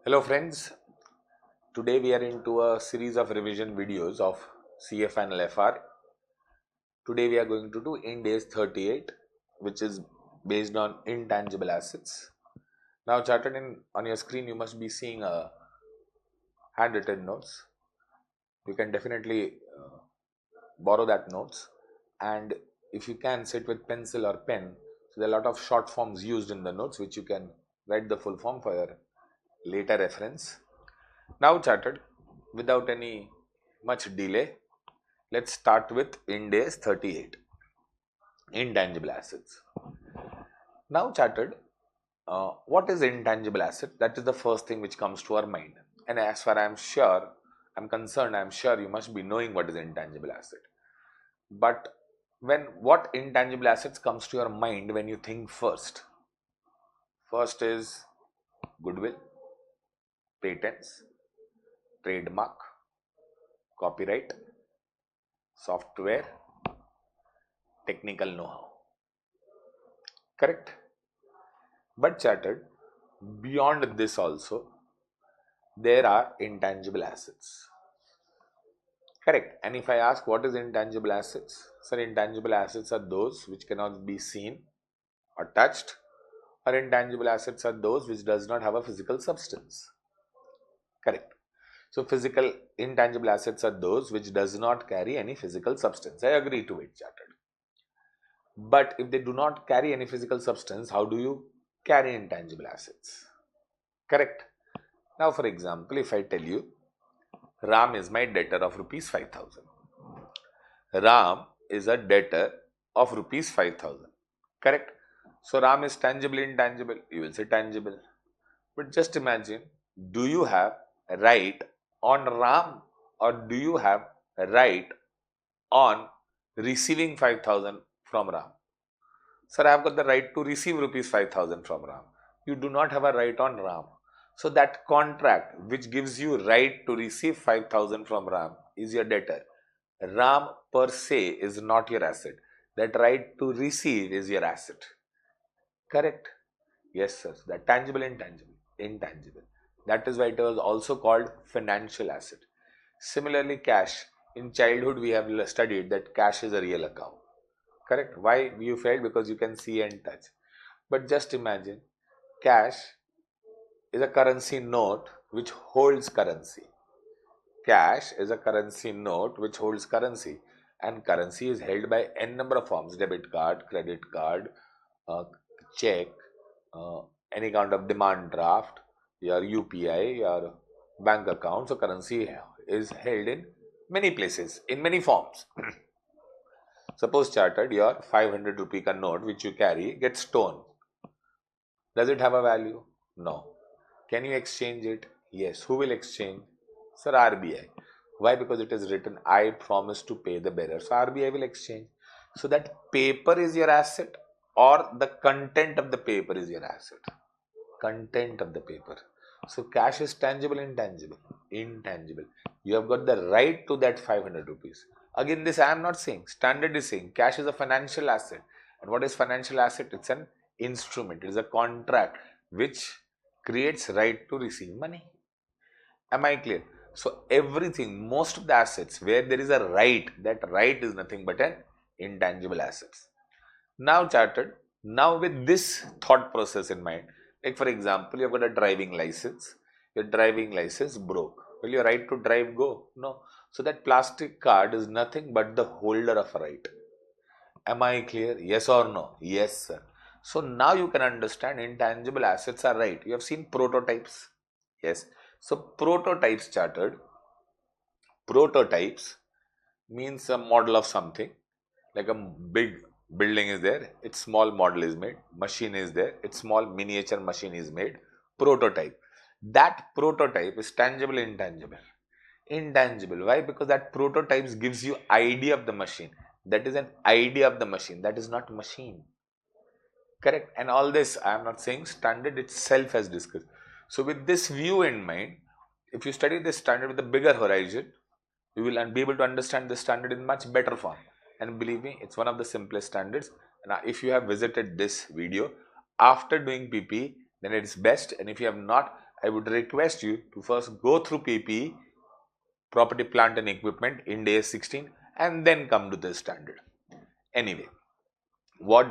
Hello friends, today we are into a series of revision videos of CF and LFR. Today we are going to do Ind AS 38, which is based on intangible assets. Now charted on your screen you must be seeing a handwritten notes. You can definitely borrow that notes, and if you can sit with pencil or pen, so there are a lot of short forms used in the notes which you can write the full form for your later reference. Now charted, without any much delay, let's start with Ind AS 38, intangible assets. Now charted, what is intangible asset? That is the first thing which comes to our mind. And as far I'm concerned, I'm sure you must be knowing what is intangible asset. But what intangible assets comes to your mind when you think first? First is goodwill, patents, trademark, copyright, software, technical know-how. Correct? But chartered, beyond this also, there are intangible assets. Correct. And if I ask what is intangible assets? Sir, intangible assets are those which cannot be seen or touched, or intangible assets are those which does not have a physical substance. Correct. So physical intangible assets are those which does not carry any physical substance. I agree to it, chartered. But if they do not carry any physical substance, how do you carry intangible assets? Correct. Now, for example, if I tell you, Ram is my debtor of rupees 5,000. Ram is a debtor of rupees 5,000. Correct. So, Ram is tangible, intangible. You will say tangible. But just imagine, do you have a right on Ram or do you have a right on receiving 5,000 from Ram? Sir, I have got the right to receive rupees 5,000 from Ram. You do not have a right on Ram. So that contract which gives you right to receive 5,000 from Ram is your debtor. Ram per se is not your asset. That right to receive is your asset. Correct? Yes, sir. That tangible, intangible. That is why it was also called financial asset. Similarly, cash. In childhood, we have studied that cash is a real account. Correct? Why you failed? Because you can see and touch. But just imagine, cash is a currency note which holds currency. Cash is a currency note which holds currency, and currency is held by n number of forms: debit card, credit card, check, any kind of demand draft, your UPI, your bank account. So currency is held in many places, in many forms. Suppose chartered, your 500 rupee note which you carry gets stolen. Does it have a value? No. Can you exchange it? Yes. Who will exchange? Sir, RBI. Why? Because it is written, I promise to pay the bearer. So RBI will exchange. So that paper is your asset, or the content of the paper is your asset? Content of the paper. So cash is tangible, intangible? Intangible. You have got the right to that 500 rupees. Again, this I am not saying. Standard is saying cash is a financial asset. And what is financial asset? It's an instrument. It is a contract which creates right to receive money. Am I clear? So everything, most of the assets where there is a right, that right is nothing but an intangible assets. Now chartered, now with this thought process in mind, like for example, you've got a driving license, your driving license broke. Will your right to drive go? No. So that plastic card is nothing but the holder of a right. Am I clear? Yes or no? Yes, sir. So now you can understand intangible assets are right. You have seen prototypes. Yes. So prototypes chartered. Prototypes means a model of something, like a big building is there, its small model is made, machine is there, its small miniature machine is made, prototype. That prototype is tangible, intangible? Intangible. Why? Because that prototypes gives you idea of the machine. That is an idea of the machine. That is not machine. Correct? And all this I am not saying, standard itself has discussed. So with this view in mind, if you study this standard with a bigger horizon, you will be able to understand the standard in much better form. And believe me, it's one of the simplest standards. And if you have visited this video after doing PP, then it is best. And if you have not, I would request you to first go through PPE, property, plant and equipment, Ind AS 16, and then come to this standard. Anyway,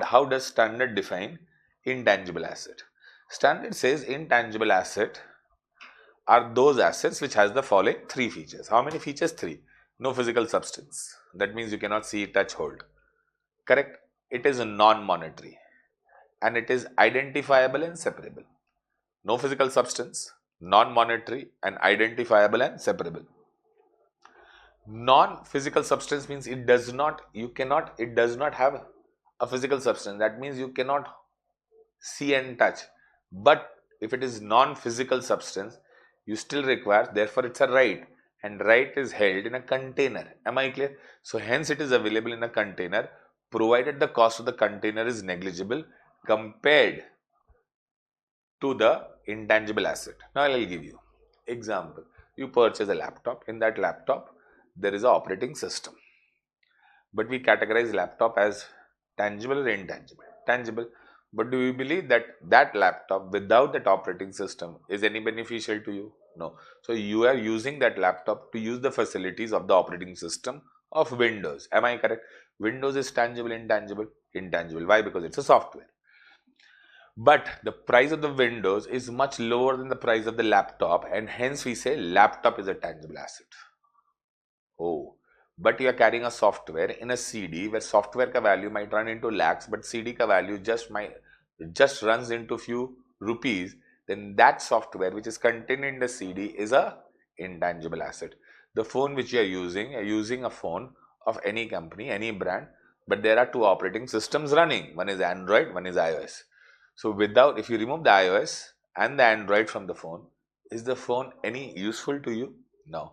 how does standard define intangible asset? Standard says intangible asset are those assets which has the following three features. How many features? Three. No physical substance. That means you cannot see, touch, hold. Correct? It is non-monetary and it is identifiable and separable. No physical substance, non-monetary and identifiable and separable. Non-physical substance means it does not have a physical substance. That means you cannot see and touch. But if it is non-physical substance, you still require, therefore it's a right, and right is held in a container. Am I clear? So hence it is available in a container provided the cost of the container is negligible compared to the intangible asset. Now I will give you example. You purchase a laptop. In that laptop there is an operating system, but we categorize laptop as tangible or intangible? Tangible. But do you believe that that laptop without that operating system is any beneficial to you? No. So you are using that laptop to use the facilities of the operating system of Windows. Am I correct? Windows is tangible, intangible? Intangible. Why? Because it's a software. But the price of the Windows is much lower than the price of the laptop, and hence we say laptop is a tangible asset. Oh, but you are carrying a software in a CD where software ka value might run into lakhs, but CD ka value just runs into few rupees. Then that software which is contained in the CD is a intangible asset. The phone which you are using a phone of any company, any brand, but there are two operating systems running. One is Android, one is iOS. So if you remove the iOS and the Android from the phone, is the phone any useful to you? No.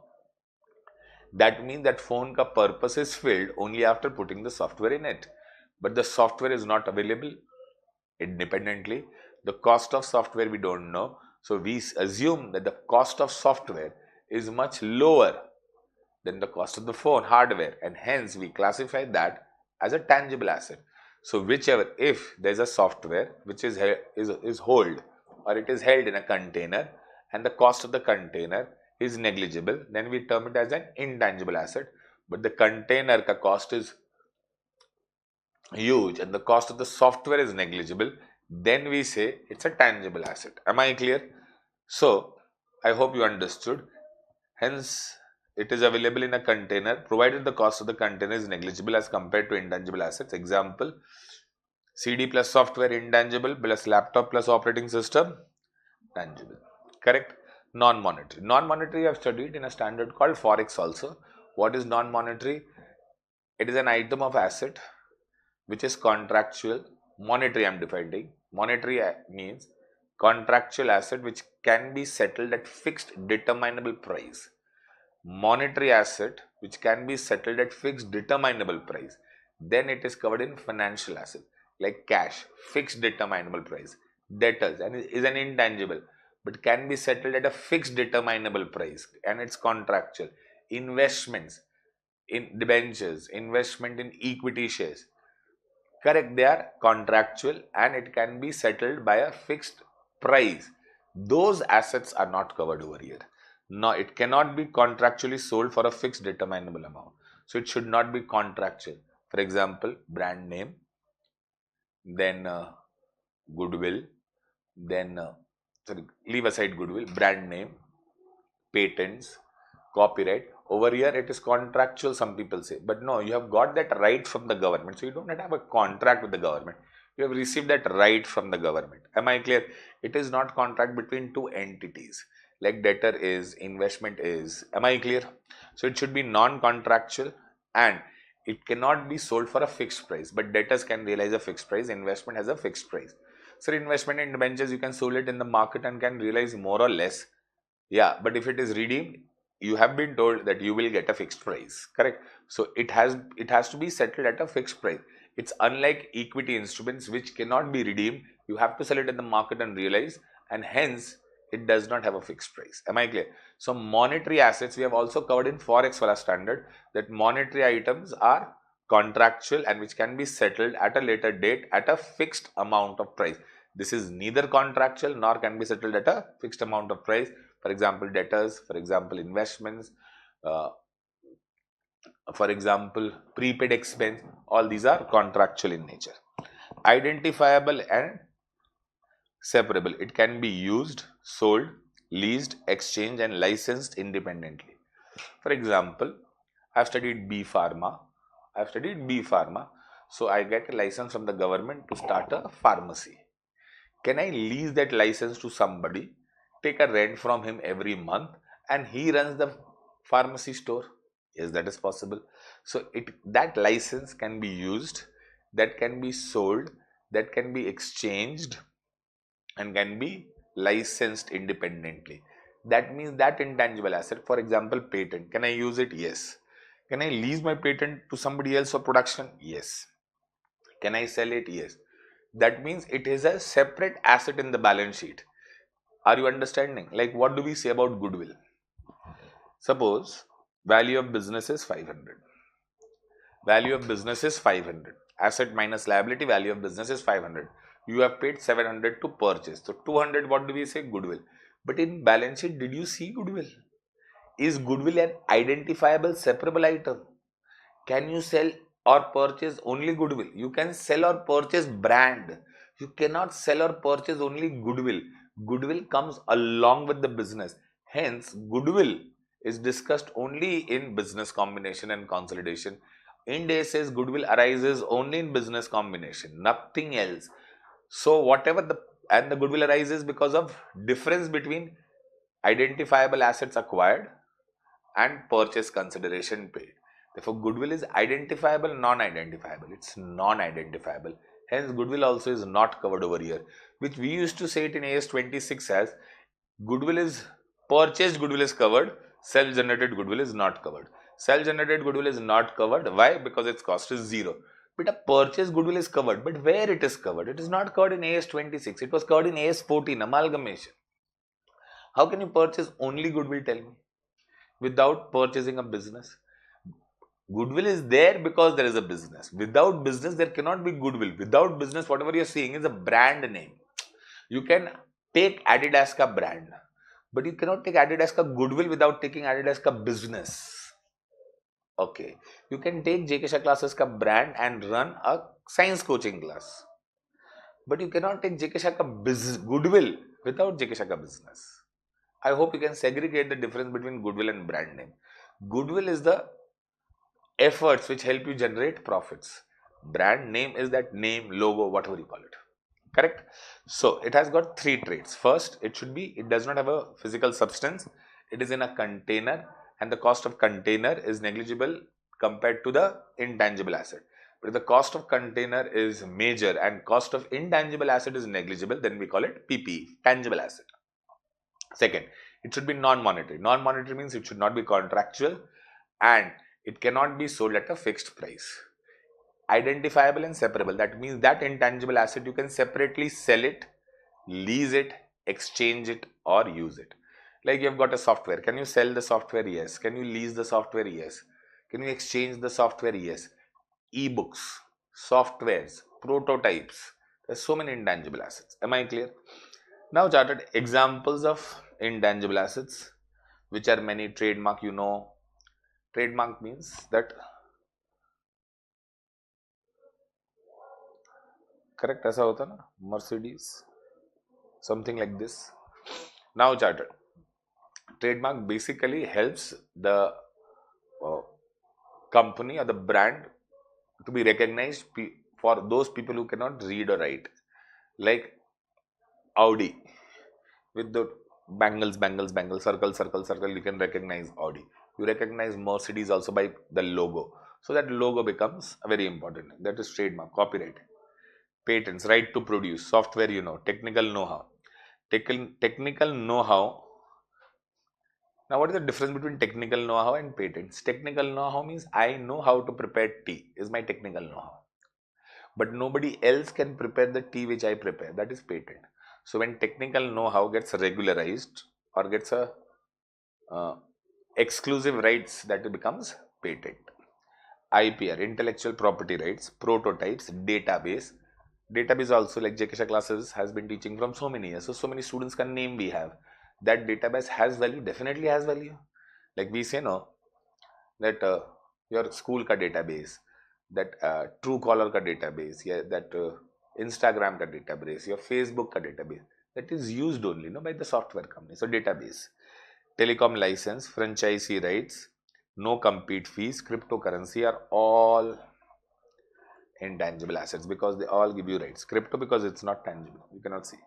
That means that phone ka purpose is filled only after putting the software in it. But the software is not available independently. The cost of software we don't know. So we assume that the cost of software is much lower than the cost of the phone hardware, and hence we classify that as a tangible asset. So if there is a software which is hold or it is held in a container and the cost of the container is negligible, then we term it as an intangible asset. But the container ka cost is huge and the cost of the software is negligible, then we say it's a tangible asset. Am I clear? So I hope you understood. Hence it is available in a container provided the cost of the container is negligible as compared to intangible assets. Example, CD plus software intangible, plus laptop plus operating system tangible. Correct? Non-monetary. Non-monetary I have studied in a standard called Forex also. What is non-monetary? It is an item of asset which is contractual. Monetary I am defining. Monetary means contractual asset which can be settled at fixed determinable price. Monetary asset which can be settled at fixed determinable price. Then it is covered in financial asset like cash, fixed determinable price. Debtors and is an intangible but can be settled at a fixed determinable price and it's contractual. Investments in debentures, investment in equity shares. Correct, they are contractual and it can be settled by a fixed price. Those assets are not covered over here. No, it cannot be contractually sold for a fixed determinable amount. So it should not be contractual. For example, brand name, then goodwill, then leave aside goodwill, brand name, patents, copyright. Over here it is contractual, some people say, but no, you have got that right from the government. So you don't have a contract with the government. You have received that right from the government. Am I clear? It is not contract between two entities like debtor is, investment is. Am I clear? So it should be non-contractual and it cannot be sold for a fixed price, but debtors can realize a fixed price, investment has a fixed price. So investment in debentures, you can sold it in the market and can realize more or less. Yeah, but if it is redeemed, you have been told that you will get a fixed price, correct? So it has to be settled at a fixed price. It's unlike equity instruments which cannot be redeemed. You have to sell it in the market and realize, and hence it does not have a fixed price. Am I clear? So monetary assets we have also covered in Forex wala standard that monetary items are contractual and which can be settled at a later date at a fixed amount of price. This is neither contractual nor can be settled at a fixed amount of price. For example, debtors, for example, investments, uh, for example, prepaid expense, all these are contractual in nature. Identifiable and separable. It can be used, sold, leased, exchanged and licensed independently. For example, I've studied B Pharma. I've studied B Pharma. So I get a license from the government to start a pharmacy. Can I lease that license to somebody, take a rent from him every month, and he runs the pharmacy store? Yes, that is possible. So that license can be used, that can be sold, that can be exchanged, and can be licensed independently. That means that intangible asset, for example, patent, can I use it? Yes. Can I lease my patent to somebody else for production? Yes. Can I sell it? Yes. That means it is a separate asset in the balance sheet. Are you understanding? Like, what do we say about goodwill? Suppose value of business is 500. Value of business is 500. Asset minus liability, value of business is 500. You have paid 700 to purchase. So 200, what do we say? Goodwill. But in balance sheet, did you see goodwill? Is goodwill an identifiable separable item? Can you sell or purchase only goodwill? You can sell or purchase brand. You cannot sell or purchase only goodwill. Goodwill comes along with the business. Hence, goodwill is discussed only in business combination and consolidation. Ind AS says goodwill arises only in business combination, nothing else. So, whatever the goodwill arises because of difference between identifiable assets acquired and purchase consideration paid. Therefore, goodwill is identifiable, non-identifiable. It's non-identifiable. Hence, goodwill also is not covered over here, which we used to say it in AS 26 as goodwill is purchased goodwill is covered, self-generated goodwill is not covered. Self-generated goodwill is not covered. Why? Because its cost is zero. But a purchase goodwill is covered. But where it is covered? It is not covered in AS 26. It was covered in AS 14, amalgamation. How can you purchase only goodwill, tell me, without purchasing a business? Goodwill is there because there is a business. Without business, there cannot be goodwill. Without business, whatever you're seeing is a brand name. You can take Adidas ka brand, but you cannot take Adidas ka goodwill without taking Adidas ka business. Okay. You can take JK Shah classes ka brand and run a science coaching class, but you cannot take JK Shah ka goodwill without JK Shah ka business. I hope you can segregate the difference between goodwill and brand name. Goodwill is the efforts which help you generate profits. Brand name is that name, logo, whatever you call it. Correct? So it has got three traits. First, it does not have a physical substance. It is in a container and the cost of container is negligible compared to the intangible asset. But if the cost of container is major and cost of intangible asset is negligible, then we call it PPE, tangible asset. Second, it should be non-monetary. Non-monetary means it should not be contractual and it cannot be sold at a fixed price. Identifiable and separable. That means that intangible asset you can separately sell it, lease it, exchange it or use it. Like you have got a software. Can you sell the software? Yes. Can you lease the software? Yes. Can you exchange the software? Yes. E-books, softwares, prototypes. There's so many intangible assets. Am I clear? Now charted examples of intangible assets, which are many. Trademark, you know. Trademark means that, correct, ऐसा होता ना, Mercedes, something like this. Now charted, trademark basically helps the company or the brand to be recognized for those people who cannot read or write. Like Audi, with the bangles, circle, circle, circle, you can recognize Audi. You recognize Mercedes also by the logo. So that logo becomes very important. That is trademark. Copyright, patents, right to produce, software, you know, technical know-how. Technical know-how. Now, what is the difference between technical know-how and patents? Technical know-how means I know how to prepare tea, is my technical know-how. But nobody else can prepare the tea which I prepare. That is patent. So, when technical know-how gets regularized or gets a exclusive rights, that becomes patent. IPR, intellectual property rights, prototypes, database, Database also, like JKSha classes has been teaching from so many years. So many students can name we have. That database has value, definitely has value. Like we say no, that your school ka database, that Truecaller ka database, yeah, that Instagram ka database, your Facebook ka database, that is used only by the software company. So database, telecom license, franchisee rights, no compete fees, cryptocurrency are all intangible assets because they all give you rights. Crypto because it's not tangible, you cannot see.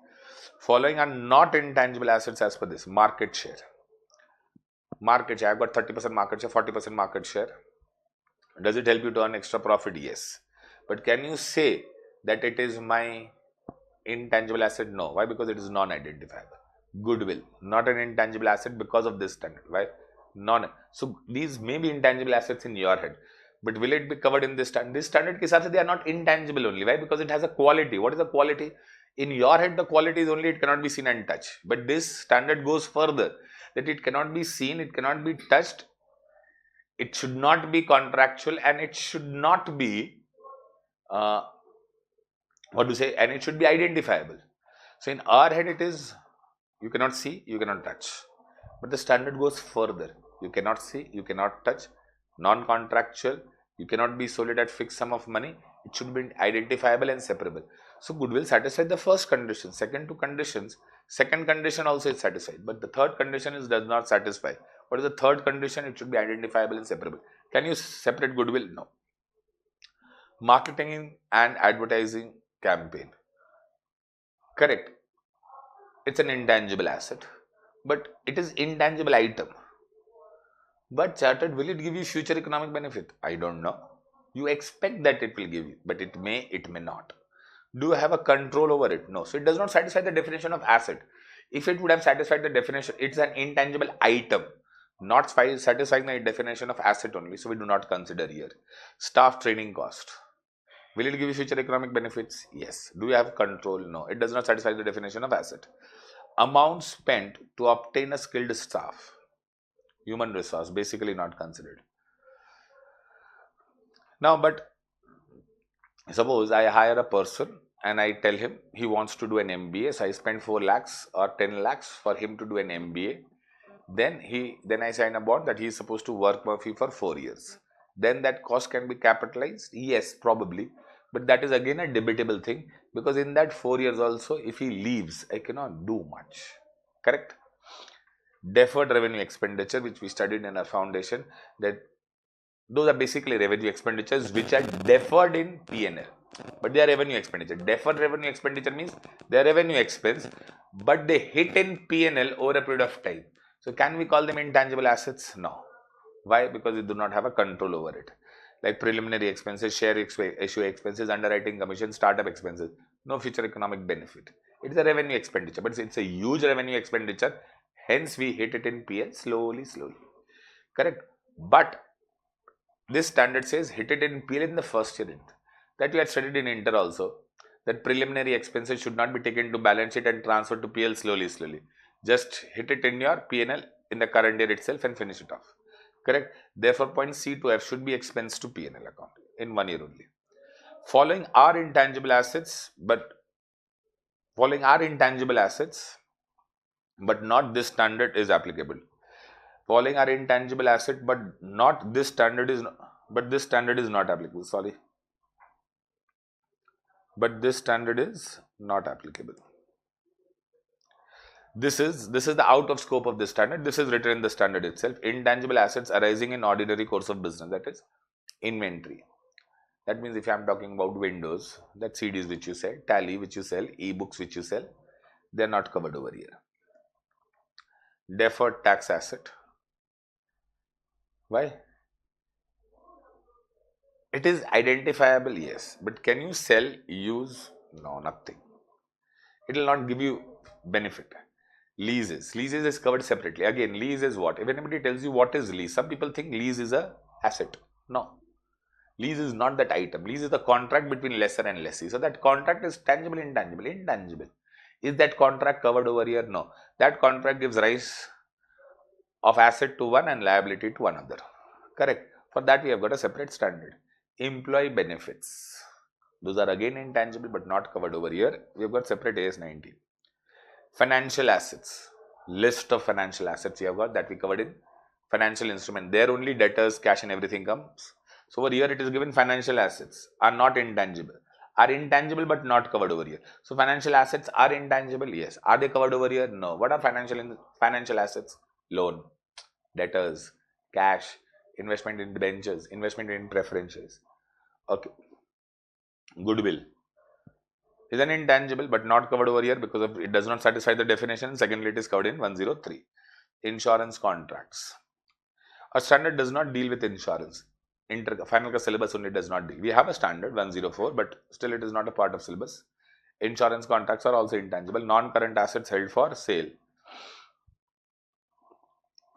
Following are not intangible assets as per this. Market share. Market share, I've got 30% market share, 40% market share. Does it help you to earn extra profit? Yes. But can you say that it is my intangible asset? No. Why? Because it is non-identifiable. Goodwill, not an intangible asset because of this standard. Why? Non. So these may be intangible assets in your head, but will it be covered in this standard? This standard ke hisab se they are not intangible only. Why? Because it has a quality. What is the quality? In your head, the quality is only it cannot be seen and touched. But this standard goes further, that it cannot be seen, it cannot be touched, it should not be contractual, and it should not be uh, what to say, and it should be identifiable. So in our head it is, you cannot see, you cannot touch, but the standard goes further. You cannot see, you cannot touch, non-contractual, you cannot be sold at fixed sum of money, it should be identifiable and separable. So goodwill satisfies the first condition. Second two conditions, second condition also is satisfied, but the third condition is does not satisfy. What is the third condition? It should be identifiable and separable. Can you separate goodwill? No. Marketing and advertising campaign. Correct. It's an intangible asset, but it is intangible item. But chartered, will it give you future economic benefit? I don't know. You expect that it will give you, but it may not. Do you have a control over it? No. So it does not satisfy the definition of asset. If it would have satisfied the definition, it's an intangible item, not satisfying the definition of asset only. So we do not consider here. Staff training cost. Will it give you future economic benefits? Yes. Do you have control? No. It does not satisfy the definition of asset. Amount spent to obtain a skilled staff. Human resource, basically not considered. Now, but suppose I hire a person and I tell him he wants to do an MBA. So I spend 4 lakhs or 10 lakhs for him to do an MBA. Then I sign a bond that he is supposed to work for me for 4 years. Then that cost can be capitalized? Yes, probably. But that is again a debatable thing, because in that 4 years also, if he leaves, I cannot do much. Correct? Deferred revenue expenditure, which we studied in our foundation, that those are basically revenue expenditures which are deferred in P&L, but they are revenue expenditure. Deferred revenue expenditure means they are revenue expense, but they hit in P&L over a period of time. So can we call them intangible assets? No. Why? Because we do not have a control over it. Like preliminary expenses, share issue expenses, underwriting commission, startup expenses, no future economic benefit. It is a revenue expenditure, but it's a huge revenue expenditure. Hence, we hit it in PL slowly. Correct? But this standard says hit it in PL in the first year. That we had studied in Inter also. That preliminary expenses should not be taken to balance sheet and transferred to PL slowly. Just hit it in your PNL in the current year itself and finish it off. Correct? Therefore, point C to F should be expense to PNL account in 1 year only. Following are intangible assets, but not this standard is applicable. Following are intangible asset, but not this standard is this standard is not applicable. Sorry. But this standard is not applicable. This is the out of scope of this standard. This is written in the standard itself. Intangible assets arising in ordinary course of business, that is inventory. That means if I am talking about Windows, that CDs which you sell, Tally which you sell, e-books which you sell, they are not covered over here. Deferred tax asset. Why? It is identifiable, yes, but can you sell, use? No, nothing. It will not give you benefit. Leases is covered separately. Again, lease is what? If anybody tells you what is lease, some people think lease is a asset. No. Lease is not that item. Lease is the contract between lessor and lessee. So that contract is tangible, intangible. Intangible. Is that contract covered over here? No. That contract gives rise of asset to one and liability to another. Correct. For that we have got a separate standard. Employee benefits. Those are again intangible but not covered over here. We have got separate AS 19. Financial assets. List of financial assets you have got that we covered in financial instrument. There only debtors, cash and everything comes. So over here it is given financial assets are not intangible. Are intangible but not covered over here. So financial assets are intangible. Yes. Are they covered over here? No. What are financial assets? Loan, debtors, cash, investment in debentures, investment in preferences. Okay. Goodwill is an intangible but not covered over here because of it does not satisfy the definition. Secondly, it is covered in 103. Insurance contracts. A standard does not deal with insurance. Final syllabus only does not deal. We have a standard 104, but still it is not a part of syllabus. Insurance contracts are also intangible. Non-current assets held for sale.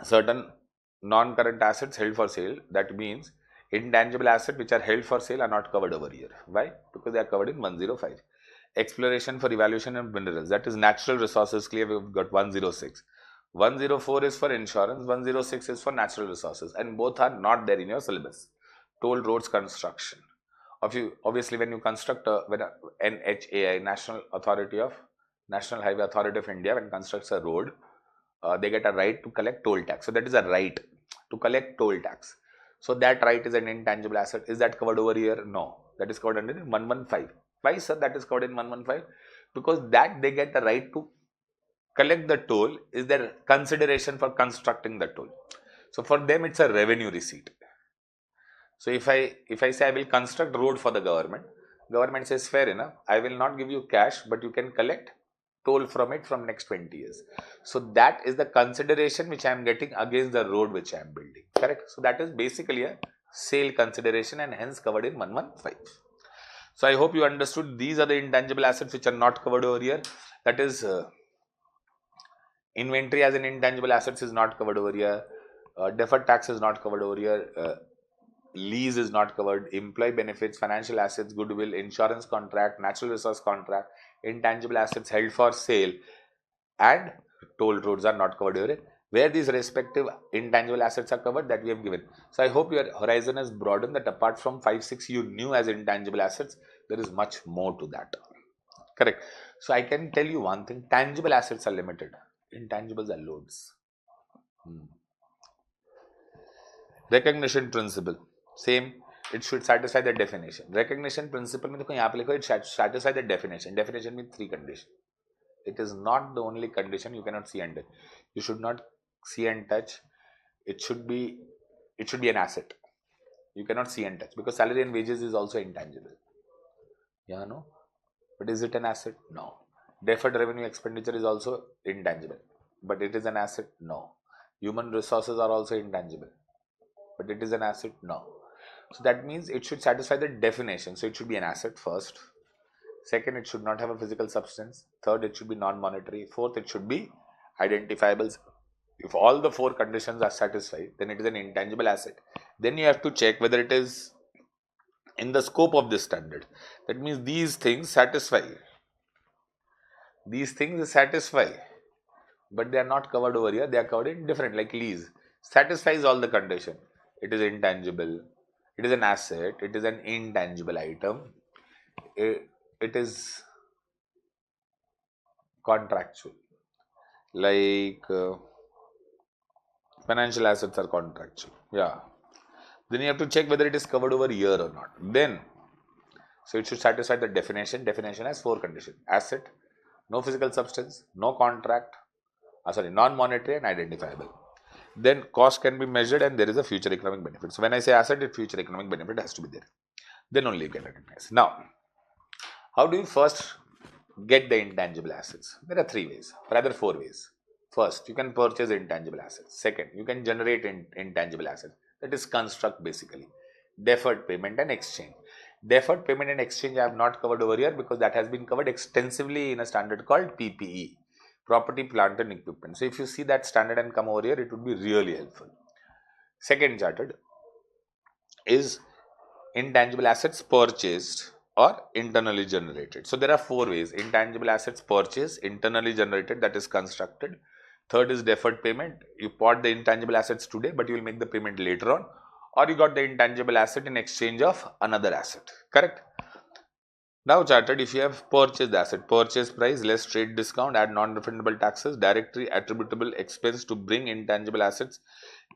Certain non-current assets held for sale. That means intangible assets which are held for sale are not covered over here. Why? Because they are covered in 105. Exploration for evaluation of minerals. That is natural resources. Clear. We've got 106. 104 is for insurance, 106 is for natural resources, and both are not there in your syllabus. Toll roads construction. Obviously, when you construct NHAI, National Highway Authority of India, when constructs a road, they get a right to collect toll tax. So that is a right to collect toll tax. So that right is an intangible asset. Is that covered over here? No. That is covered under 115. Why, sir? That is covered in 115 because that they get the right to collect the toll is their consideration for constructing the toll. So for them it's a revenue receipt. So if I say I will construct road for the government says fair enough, I will not give you cash, but you can collect toll from it from next 20 years. So that is the consideration which I am getting against the road which I am building. Correct? So that is basically a sale consideration and hence covered in 115. So I hope you understood these are the intangible assets which are not covered over here. That is inventory as an intangible assets is not covered over here. Deferred tax is not covered over here. Lease is not covered. Employee benefits, financial assets, goodwill, insurance contract, natural resource contract, intangible assets held for sale, and toll roads are not covered over here. Where these respective intangible assets are covered, that we have given. So I hope your horizon has broadened, that apart from 5, 6 you knew as intangible assets, there is much more to that. Correct. So I can tell you one thing, tangible assets are limited. Intangibles are loads. Recognition principle. Same. It should satisfy the definition. Recognition principle means it should satisfy the definition. Definition means 3 conditions. It is not the only condition you cannot see and touch. You should not see and touch. It should be an asset. You cannot see and touch because salary and wages is also intangible. Yeah, no? But is it an asset? No. Deferred revenue expenditure is also intangible. But it is an asset? No. Human resources are also intangible. But it is an asset? No. So that means it should satisfy the definition. So it should be an asset first. Second, it should not have a physical substance. Third, it should be non-monetary. Fourth, it should be identifiable. If all the 4 conditions are satisfied, then it is an intangible asset. Then you have to check whether it is in the scope of this standard. That means these things satisfy. These things satisfy, but they are not covered over here. They are covered in different, like lease. Satisfies all the condition. It is intangible. It is an asset. It is an intangible item. It is contractual. Like financial assets are contractual. Yeah. Then you have to check whether it is covered over here or not. Then, so it should satisfy the definition. Definition has 4 conditions. Asset, no physical substance, no contract, non-monetary and identifiable. Then cost can be measured and there is a future economic benefit. So when I say asset, a future economic benefit has to be there. Then only you can recognize. Now, how do you first get the intangible assets? There are 3 ways, rather 4 ways. First, you can purchase intangible assets. Second, you can generate intangible assets. That is construct basically. Deferred payment and exchange. Deferred payment and exchange I have not covered over here because that has been covered extensively in a standard called PPE. Property, plant and equipment. So if you see that standard and come over here, it would be really helpful. Second chartered is intangible assets purchased or internally generated. So there are 4 ways. Intangible assets purchased, internally generated, that is constructed. Third is deferred payment. You bought the intangible assets today, but you will make the payment later on. Or you got the intangible asset in exchange of another asset. Correct? Now chartered, if you have purchased asset, purchase price less trade discount, add non-refundable taxes, directly attributable expense to bring intangible assets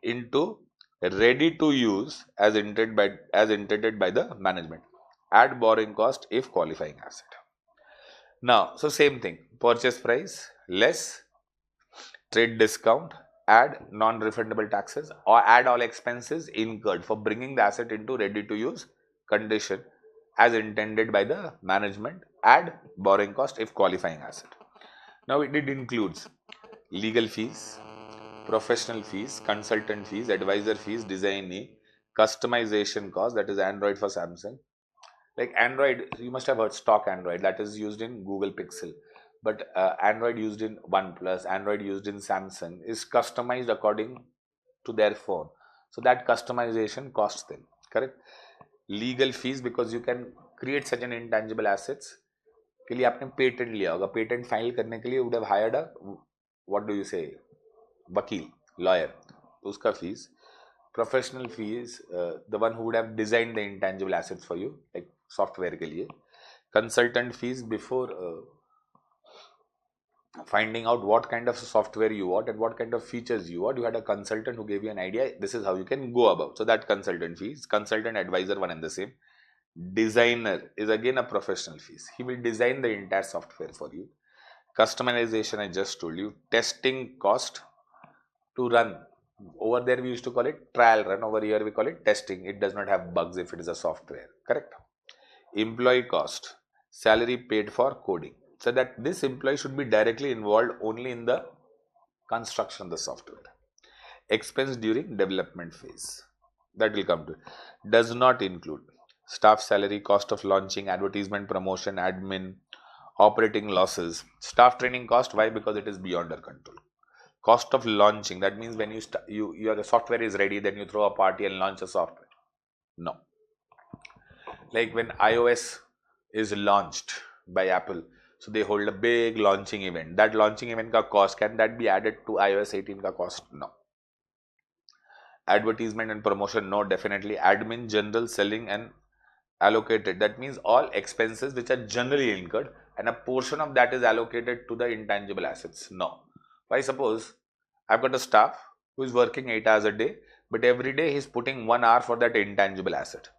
into ready to use as intended by the management. Add borrowing cost if qualifying asset. Now, so same thing, purchase price less trade discount, add non-refundable taxes or add all expenses incurred for bringing the asset into ready to use condition as intended by the management, add borrowing cost if qualifying asset. Now it includes legal fees, professional fees, consultant fees, advisor fees, design, customization cost, that is Android for Samsung. Like Android, you must have heard stock Android, that is used in Google Pixel. But Android used in OnePlus, Android used in Samsung is customized according to their phone. So that customization costs them, correct? Legal fees, because you can create such an intangible assets के लिए आपने patent लिया होगा, patent file करने के लिए would have hired a, what do you say, वकील, lawyer, उसका fees. Professional fees, the one who would have designed the intangible assets for you, like software के लिए. Consultant fees, before finding out what kind of software you want and what kind of features you want, you had a consultant who gave you an idea, this is how you can go about. So that consultant fees. Consultant, advisor, one and the same. Designer is again a professional fees, he will design the entire software for you. Customization, I just told you. Testing cost to run, over there we used to call it trial run, over here we call it testing. It does not have bugs if it is a software, correct? Employee cost, salary paid for coding, so that this employee should be directly involved only in the construction of the software. Expense during development phase, that will come to it. Does not include staff salary, cost of launching, advertisement, promotion, admin, operating losses, staff training cost. Why? Because it is beyond our control. Cost of launching, that means when your software is ready, then you throw a party and launch a software. No. Like when iOS is launched by Apple, so they hold a big launching event. That launching event ka cost, can that be added to iOS 18 ka cost? No. Advertisement and promotion, no, definitely. Admin, general, selling and allocated, that means all expenses which are generally incurred and a portion of that is allocated to the intangible assets. No. Why? Suppose I've got a staff who is working 8 hours a day, but every day he's putting 1 hour for that intangible asset.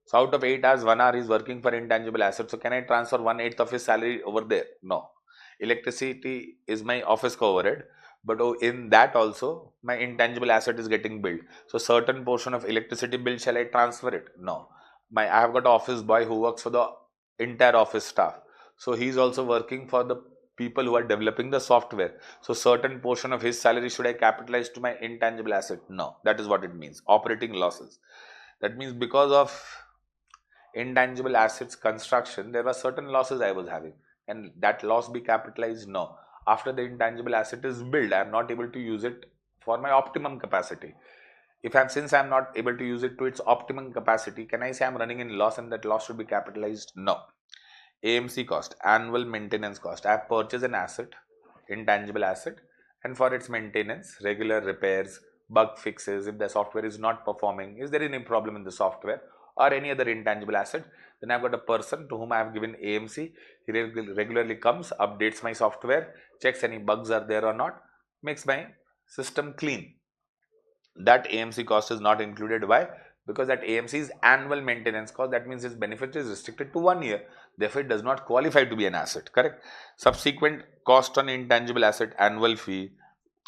So out of 8 hours, 1 hour is working for intangible assets. So can I transfer 1/8 of his salary over there? No. Electricity is my office overhead, but in that also my intangible asset is getting billed. So certain portion of electricity bill, shall I transfer it? No. I have got an office boy who works for the entire office staff. So he's also working for the people who are developing the software. So certain portion of his salary should I capitalize to my intangible asset? No. That is what it means. Operating losses. That means because of intangible assets construction, there were certain losses I was having, and that loss be capitalized? No. After the intangible asset is built, I am not able to use it for my optimum capacity. Since I am not able to use it to its optimum capacity, can I say I am running in loss and that loss should be capitalized? No. AMC cost, annual maintenance cost. I have purchased an asset, intangible asset, and for its maintenance, regular repairs, bug fixes, if the software is not performing, is there any problem in the software or any other intangible asset, then I've got a person to whom I have given AMC. He regularly comes, updates my software, checks any bugs are there or not, makes my system clean. That AMC cost is not included. Why? Because that AMC is annual maintenance cost. That means its benefit is restricted to 1 year. Therefore, it does not qualify to be an asset. Correct? Subsequent cost on intangible asset, annual fee,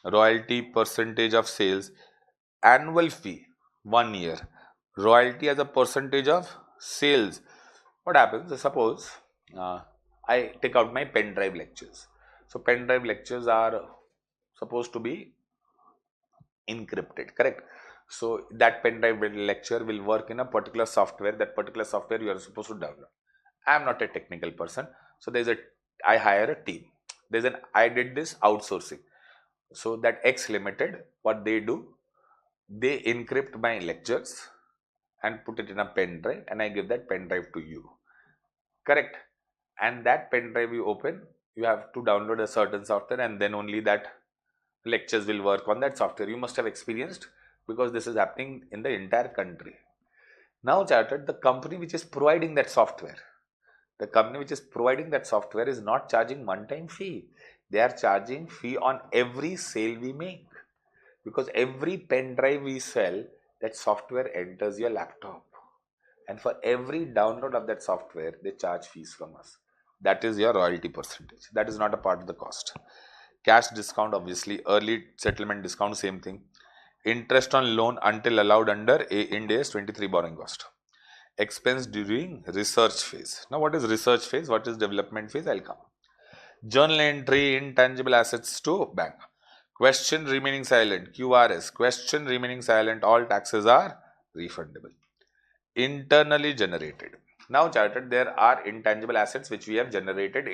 royalty percentage of sales, annual fee 1 year, royalty as a percentage of sales. What happens? Suppose I take out my pen drive lectures. So pen drive lectures are supposed to be encrypted, correct? So that pen drive lecture will work in a particular software. That particular software you are supposed to download. I am not a technical person, so I hire a team. I did this outsourcing. So that X Limited, what they do, they encrypt my lectures and put it in a pen drive, and I give that pen drive to you, correct? And that pen drive you open, you have to download a certain software, and then only that lectures will work on that software. You must have experienced, because this is happening in the entire country. Now chartered, the company which is providing that software, The company which is providing that software is not charging one-time fee. They are charging fee on every sale we make. Because every pen drive we sell, that software enters your laptop. And for every download of that software, they charge fees from us. That is your royalty percentage. That is not a part of the cost. Cash discount, obviously. Early settlement discount, same thing. Interest on loan until allowed under Ind AS 23 borrowing cost. Expense during research phase. Now, what is research phase? What is development phase? I'll come. Journal entry, intangible assets to bank. Question remaining silent, QRS. Question remaining silent, all taxes are refundable. Internally generated. Now, chartered, there are intangible assets which we have generated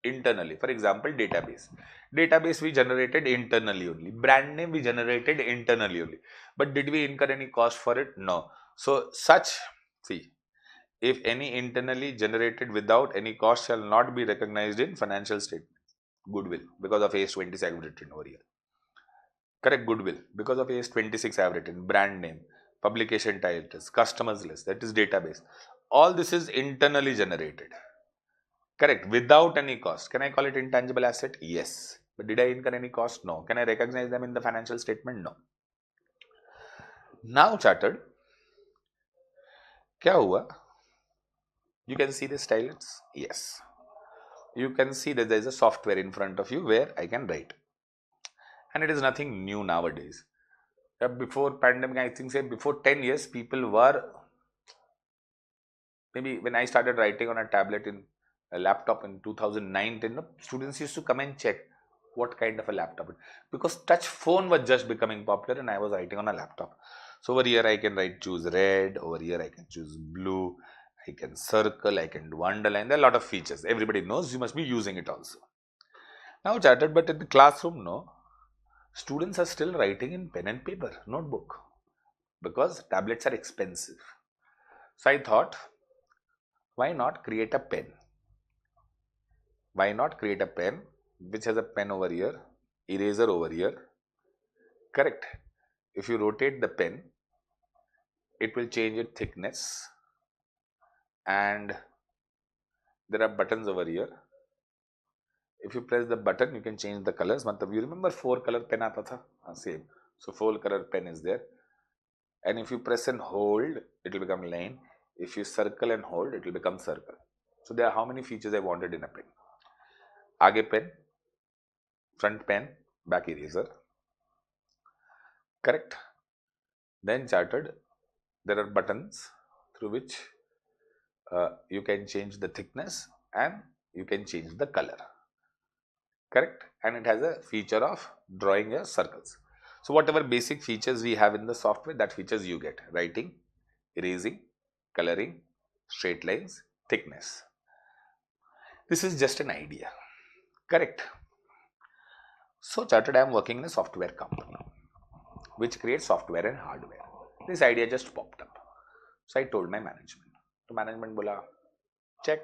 internally. For example, database. Database we generated internally only. Brand name we generated internally only. But did we incur any cost for it? No. So, see, if any internally generated without any cost shall not be recognized in financial statement. Goodwill, because of AS 26 I have written over here. Correct, goodwill, because of AS 26 I have written. Brand name, publication titles, customers list, that is database. All this is internally generated. Correct, without any cost. Can I call it intangible asset? Yes. But did I incur any cost? No. Can I recognize them in the financial statement? No. Now, chartered, kya hua? You can see the stylets? Yes. You can see that there is a software in front of you where I can write. And it is nothing new nowadays. Before pandemic, I think say before 10 years, people were, maybe when I started writing on a tablet in a laptop in 2009, students used to come and check what kind of a laptop. Because touch phone was just becoming popular and I was writing on a laptop. So over here I can write choose red, over here I can choose blue, I can circle, I can do underline. There are a lot of features. Everybody knows, you must be using it also. Now chartered, but in the classroom, no. Students are still writing in pen and paper, notebook, because tablets are expensive. So I thought, why not create a pen? Why not create a pen which has a pen over here, eraser over here? Correct. If you rotate the pen, it will change its thickness, and there are buttons over here. If you press the button, you can change the colors. You remember 4-color pen aata tha? Same. So 4-color pen is there. And if you press and hold, it will become line. If you circle and hold, it will become circle. So there are how many features I wanted in a pen? Aage pen, front pen, back eraser. Correct. Then chartered, there are buttons through which you can change the thickness and you can change the color. Correct. And it has a feature of drawing your circles. So whatever basic features we have in the software, that features you get. Writing, erasing, coloring, straight lines, thickness. This is just an idea. Correct. So chartered, I am working in a software company which creates software and hardware. This idea just popped up. So I told my management. So management bola, check.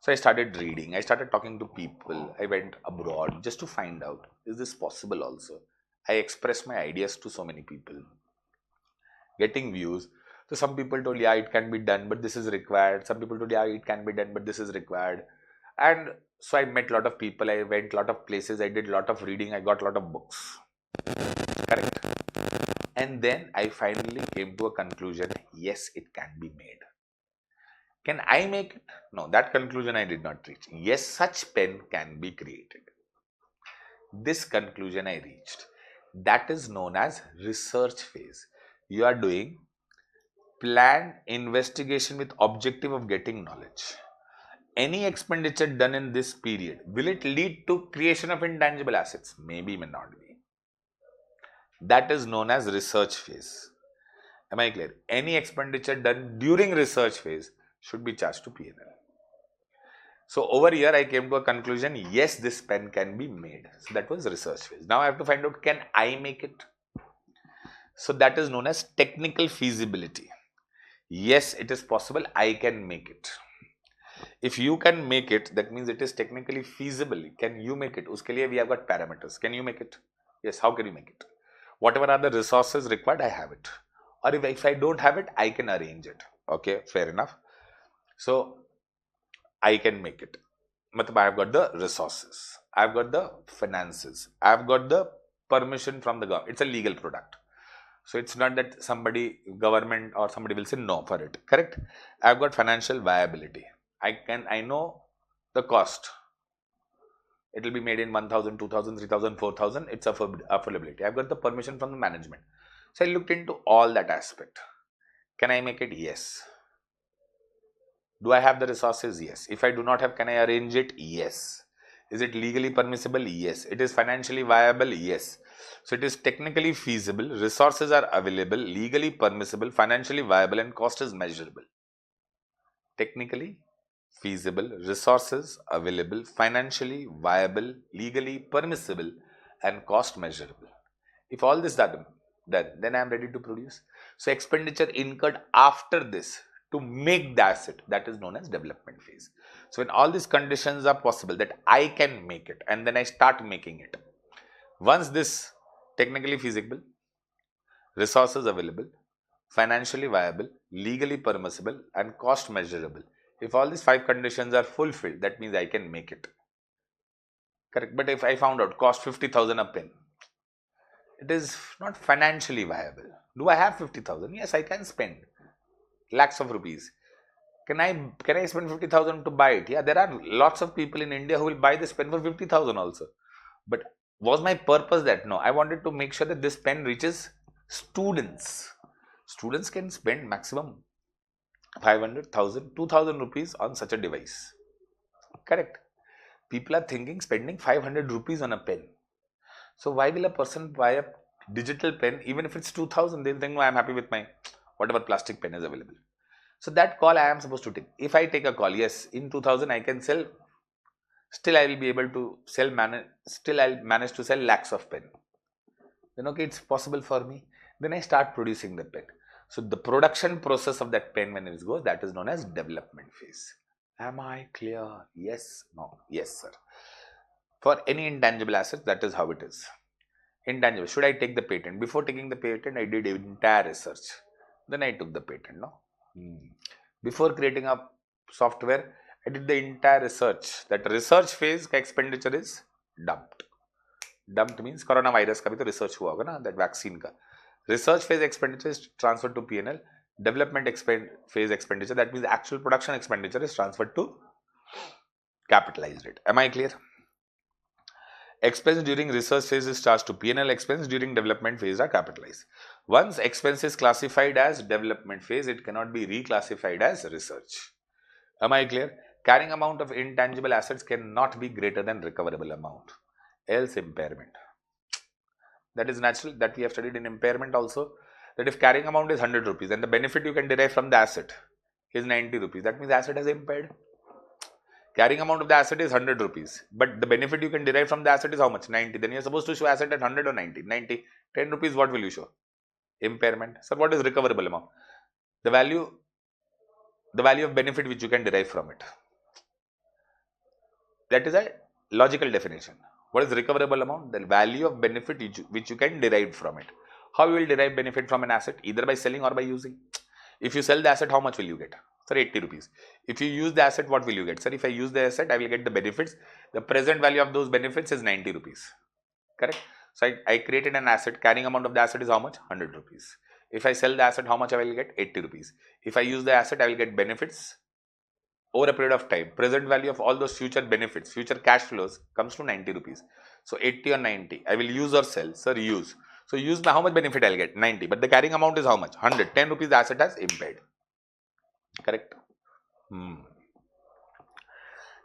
So I started reading. I started talking to people. I went abroad just to find out, is this possible also? I expressed my ideas to so many people. Getting views. So some people told, yeah, it can be done, but this is required. Some people told, yeah, it can be done, but this is required. And so I met a lot of people. I went a lot of places. I did a lot of reading. I got a lot of books. Correct. And then I finally came to a conclusion. Yes, it can be made. Can I make it? No, that conclusion I did not reach. Yes, such pen can be created. This conclusion I reached. That is known as research phase. You are doing planned investigation with objective of getting knowledge. Any expenditure done in this period, will it lead to creation of intangible assets? Maybe, may not be. That is known as research phase. Am I clear? Any expenditure done during research phase should be charged to P&L. So over here I came to a conclusion, yes, this pen can be made. So that was research phase. Now I have to find out, can I make it? So that is known as technical feasibility. Yes, it is possible, I can make it. If you can make it, that means it is technically feasible. Can you make it? Uske liye we have got parameters. Can you make it? Yes, how can you make it? Whatever are the resources required, I have it. Or if I don't have it, I can arrange it. Okay, fair enough. So I can make it. I have got the resources, I have got the finances, I have got the permission from the government. It's a legal product. So it's not that somebody, government or somebody will say no for it. Correct? I've got financial viability. I know the cost. It will be made in 1,000, 2,000, 3,000, 4,000. It's affordability. I've got the permission from the management. So I looked into all that aspect. Can I make it? Yes. Do I have the resources? Yes. If I do not have, can I arrange it? Yes. Is it legally permissible? Yes. It is financially viable? Yes. So it is technically feasible, resources are available, legally permissible, financially viable, and cost is measurable. Technically feasible, resources available, financially viable, legally permissible, and cost measurable. If all this are done, then I am ready to produce. So expenditure incurred after this to make the asset, that is known as development phase. So when all these conditions are possible, that I can make it, and then I start making it. Once this technically feasible, resources available, financially viable, legally permissible, and cost measurable. If all these 5 conditions are fulfilled, that means I can make it. Correct. But if I found out cost 50,000 a pen, it is not financially viable. Do I have 50,000? Yes, I can spend lakhs of rupees. Can I spend 50,000 to buy it? Yeah, there are lots of people in India who will buy this pen for 50,000 also. But was my purpose that? No, I wanted to make sure that this pen reaches students. Students can spend maximum 500,000, 2,000 rupees on such a device. Correct. People are thinking spending 500 rupees on a pen. So why will a person buy a digital pen even if it's 2,000? They'll think, no, I'm happy with my whatever plastic pen is available. So that call I am supposed to take. If I take a call, yes, in 2,000 I can sell. Still, I will be able to sell. Still, I'll manage to sell lakhs of pen. Then okay, it's possible for me. Then I start producing the pen. So the production process of that pen when it goes, that is known as development phase. Am I clear? Yes, no, yes, sir. For any intangible assets, that is how it is. Intangible. Should I take the patent? Before taking the patent, I did entire research. Then I took the patent. No. Before creating a software, I did the entire research. That research phase का expenditure is dumped. Dumped means coronavirus का भी तो research हुआ होगा ना, that vaccine का. Research phase expenditure is transferred to P&L. Development phase expenditure, that means actual production expenditure, is transferred to capitalized rate. Am I clear? Expense during research phase is charged to P&L. Expense during development phase are capitalized. Once expense is classified as development phase, it cannot be reclassified as research. Am I clear? Carrying amount of intangible assets cannot be greater than recoverable amount, else impairment. That is natural, that we have studied in impairment also, that if carrying amount is 100 rupees and the benefit you can derive from the asset is 90 rupees, that means the asset has impaired. Carrying amount of the asset is 100 rupees, but the benefit you can derive from the asset is how much? 90. Then you are supposed to show asset at 100 or 90. 90. 10 rupees, what will you show? Impairment. Sir, what is recoverable amount? The value of benefit which you can derive from it. That is a logical definition. What is recoverable amount? The value of benefit which you can derive from it. How you will derive benefit from an asset? Either by selling or by using. If you sell the asset, how much will you get? Sir, 80 rupees. If you use the asset, what will you get? Sir, if I use the asset, I will get the benefits. The present value of those benefits is 90 rupees. Correct? So, I created an asset. Carrying amount of the asset is how much? 100 rupees. If I sell the asset, how much I will get? 80 rupees. If I use the asset, I will get benefits over a period of time. Present value of all those future benefits, future cash flows comes to 90 rupees. So, 80 or 90. I will use or sell. Sir, use. So, use by how much benefit I will get? 90. But the carrying amount is how much? 100. 10 rupees the asset has impaired. Correct?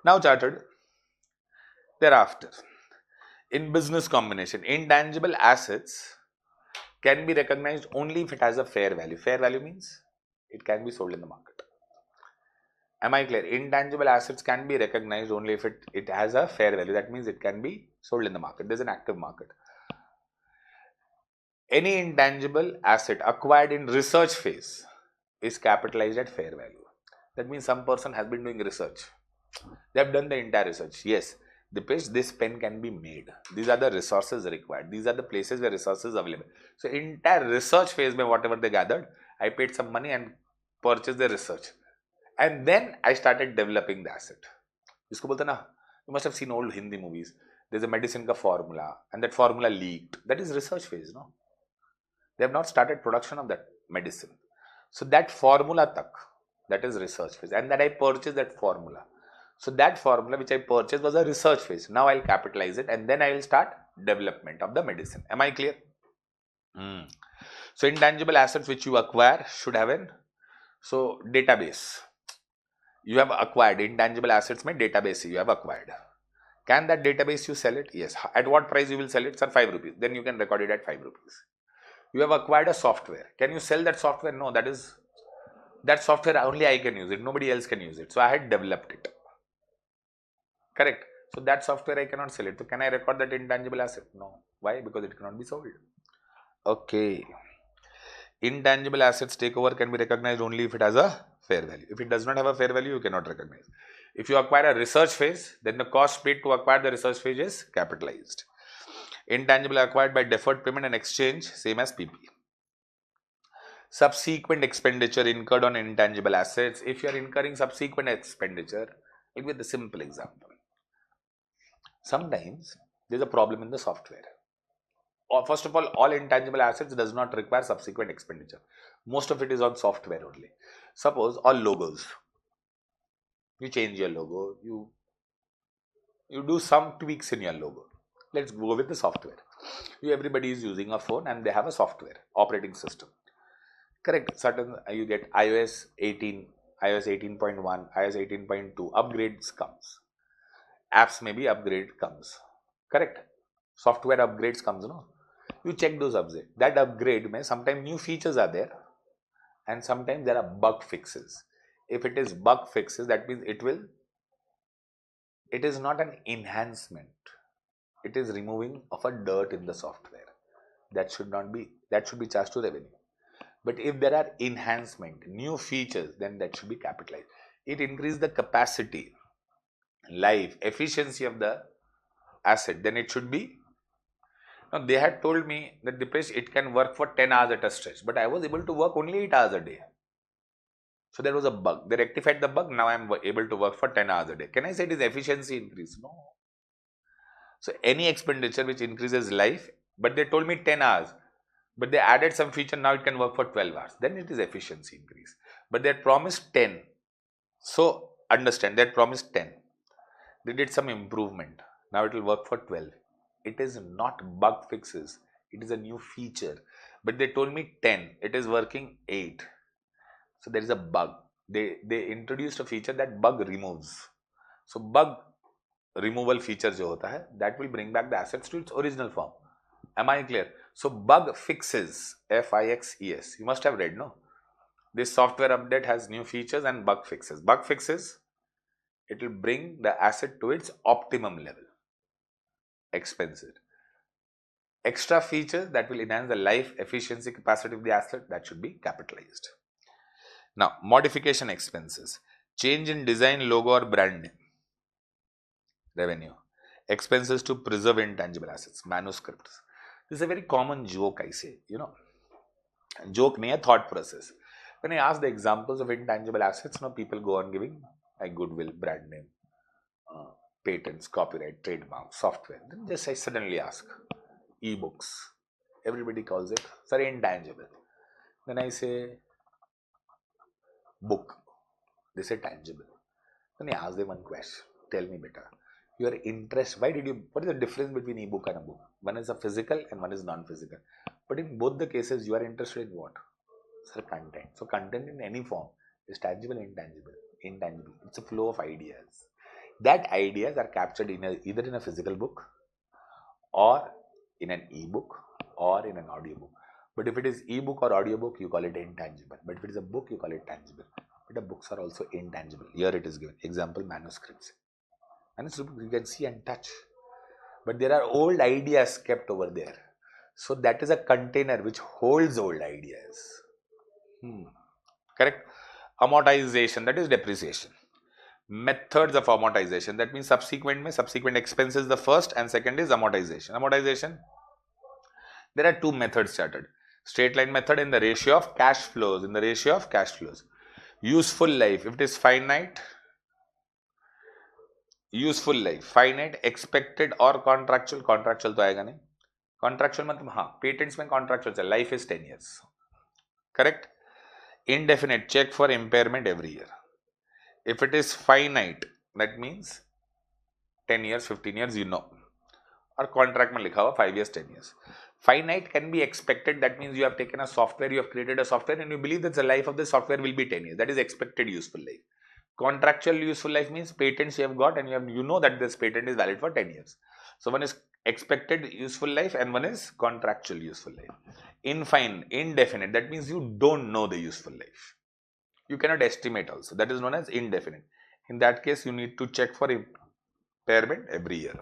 Now charted. Thereafter, in business combination, intangible assets can be recognized only if it has a fair value. Fair value means it can be sold in the market. Am I clear? Intangible assets can be recognized only if it has a fair value. That means it can be sold in the market. There is an active market. Any intangible asset acquired in research phase is capitalized at fair value. That means some person has been doing research. They have done the entire research. Yes, Dipesh, this pen can be made. These are the resources required. These are the places where resources are available. So, entire research phase, whatever they gathered, I paid some money and purchased the research. And then I started developing the asset. इसको बोलते ना, you must have seen old Hindi movies. There's a medicine ka formula and that formula leaked. That is research phase, no? They have not started production of that medicine. So that formula tak, that is research phase. And that I purchased that formula. So that formula which I purchased was a research phase. Now I'll capitalize it and then I will start development of the medicine. Am I clear? So intangible assets which you acquire should have an database. You have acquired intangible assets mein database you have acquired. Can that database you sell it? Yes. At what price you will sell it? Sir, 5 rupees. Then you can record it at 5 rupees. You have acquired a software. Can you sell that software? No, that software only I can use it. Nobody else can use it. So I had developed it. Correct. So that software I cannot sell it. So can I record that intangible asset? No. Why? Because it cannot be sold. Okay. Intangible assets takeover can be recognized only if it has a fair value. If it does not have a fair value, you cannot recognize. If you acquire a research phase, then the cost paid to acquire the research phase is capitalized. Intangible acquired by deferred payment and exchange, same as PP. Subsequent expenditure incurred on intangible assets. If you are incurring subsequent expenditure, it will be the simple example. Sometimes there is a problem in the software. Or first of all intangible assets does not require subsequent expenditure. Most of it is on software only. Suppose all logos. You change your logo, you do some tweaks in your logo. Let's go with the software. Everybody is using a phone and they have a software operating system. Correct. Certain you get iOS 18, iOS 18.1, iOS 18.2 upgrades comes. Apps maybe upgrade comes. Correct. Software upgrades comes, no? You check those upgrades. That upgrade may sometimes new features are there and sometimes there are bug fixes. If it is bug fixes, that means it is not an enhancement. It is removing of a dirt in the software. That should be charged to revenue. But if there are enhancement, new features, then that should be capitalized. It increases the capacity, life, efficiency of the asset, then it should be. Now they had told me that Dipesh, it can work for 10 hours at a stretch, but I was able to work only 8 hours a day. So there was a bug. They rectified the bug. Now I am able to work for 10 hours a day. Can I say it is efficiency increase? No. So any expenditure which increases life, but they told me 10 hours, but they added some feature, now it can work for 12 hours. Then it is efficiency increase. But they had promised 10. So understand, they had promised 10. They did some improvement. Now it will work for 12. It is not bug fixes. It is a new feature. But they told me 10. It is working 8. So there is a bug. They introduced a feature that bug removes. So bug removal feature jo hota hai, that will bring back the assets to its original form. Am I clear? So bug fixes, F-I-X-E-S. You must have read, no? This software update has new features and bug fixes. Bug fixes, it will bring the asset to its optimum level. Expensive. Extra features that will enhance the life, efficiency, capacity of the asset, that should be capitalized. Now, modification expenses. Change in design, logo or brand name. Revenue. Expenses to preserve intangible assets. Manuscripts. This is a very common joke, I say, Joke nahi hai, thought process. When I ask the examples of intangible assets, people go on giving like goodwill, brand name, patents, copyright, trademark, software. Then just I suddenly ask, e-books. Everybody calls it, sir, intangible. Then I say, book. They say tangible. Then I ask them one question. Tell me, beta, your interest, what is the difference between e-book and a book? One is a physical and one is non-physical. But in both the cases, you are interested in what? Sir, content. So content in any form is tangible, intangible. Intangible. It's a flow of ideas. That ideas are captured either in a physical book or in an e-book or in an audiobook. But if it is e-book or audiobook, you call it intangible. But if it is a book, you call it tangible. But the books are also intangible. Here it is given. Example, manuscripts. Manuscripts you can see and touch. But there are old ideas kept over there. So that is a container which holds old ideas. Correct? Amortization, that is depreciation. Methods of amortization, that means subsequent expenses, the first and second is amortization. Amortization, there are two methods charted. Straight line method in the ratio of cash flows. Useful life, if it is finite, useful life, finite, expected और contractual, contractual तो आएगा नहीं, contractual मतलब हाँ patents में contractual चल, life is 10 years, correct. Indefinite, check for impairment every year. If it is finite, that means 10 years, 15 years, you know. और contract में लिखा हुआ 5 years, 10 years. Finite can be expected, that means you have taken a software, you have created a software and you believe that the life of the software will be 10 years. That is expected useful life. Contractual useful life means patents you have got and you know that this patent is valid for 10 years. So one is expected useful life and one is contractual useful life. Indefinite, that means you don't know the useful life. You cannot estimate also. That is known as indefinite. In that case, you need to check for impairment every year.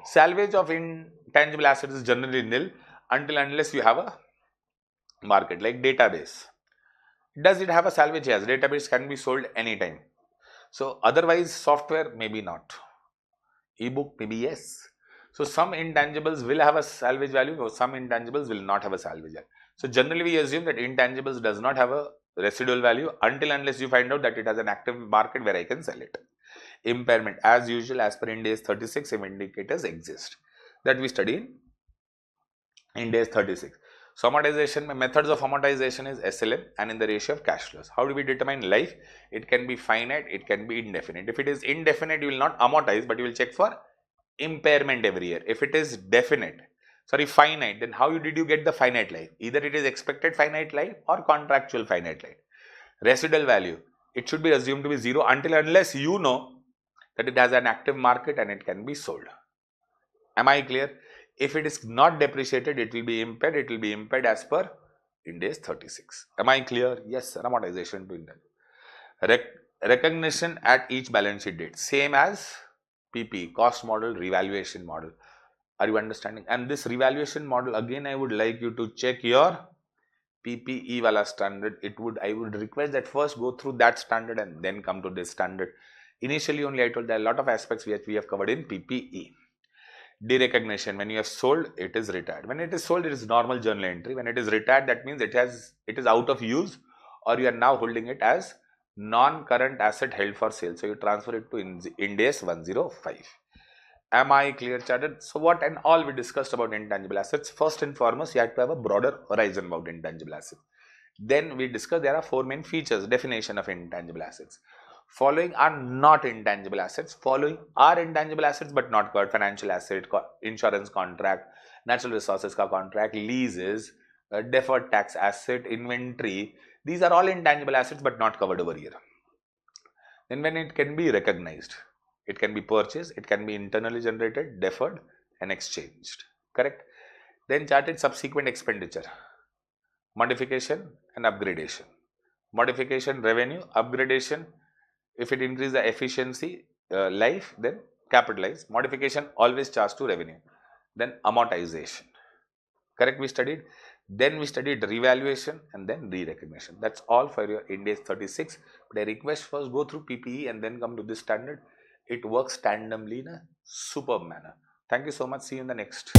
Salvage of intangible assets is generally nil unless you have a market, like database. Does it have a salvage? Yes, database can be sold anytime. So otherwise software maybe not. Ebook maybe yes. So some intangibles will have a salvage value or some intangibles will not have a salvage value. So generally we assume that intangibles does not have a residual value unless you find out that it has an active market where I can sell it. Impairment, as usual, as per Ind AS 36, some indicators exist that we study in Ind AS 36. So amortization, methods of amortization is SLM and in the ratio of cash flows. How do we determine life? It can be finite, it can be indefinite. If it is indefinite, you will not amortize, but you will check for impairment every year. If it is finite, then how did you get the finite life? Either it is expected finite life or contractual finite life. Residual value, it should be assumed to be zero unless you know that it has an active market and it can be sold. Am I clear? If it is not depreciated, it will be impaired. It will be impaired as per Ind AS 36. Am I clear? Yes, sir. Amortization to Ind. Recognition at each balance sheet date. Same as PP, cost model, revaluation model. Are you understanding? And this revaluation model, again, I would like you to check your PPE wala standard. I would request that first go through that standard and then come to this standard. Initially, only I told there are a lot of aspects which we have covered in PPE. Derecognition, when you have sold, it is retired. When it is sold, it is normal journal entry. When it is retired, that means it is out of use or you are now holding it as non-current asset held for sale. So you transfer it to Ind AS 105. Am I clear, charted? So what and all we discussed about intangible assets. First and foremost, you have to have a broader horizon about intangible assets. Then we discussed there are 4 main features, definition of intangible assets. Following are not intangible assets. Following are intangible assets but not covered: financial asset, insurance contract, natural resources ka contract, leases, deferred tax asset, inventory. These are all intangible assets but not covered over here. Then when it can be recognized, it can be purchased, it can be internally generated, deferred and exchanged. Correct? Then charted subsequent expenditure, modification and upgradation. Modification, revenue; upgradation, if it increases the efficiency, life, then capitalize. Modification, always charged to revenue. Then amortization. Correct? We studied. Then we studied revaluation and then re-recognition. That's all for your Ind AS 36. But I request first go through PPE and then come to this standard. It works tandemly in a superb manner. Thank you so much. See you in the next.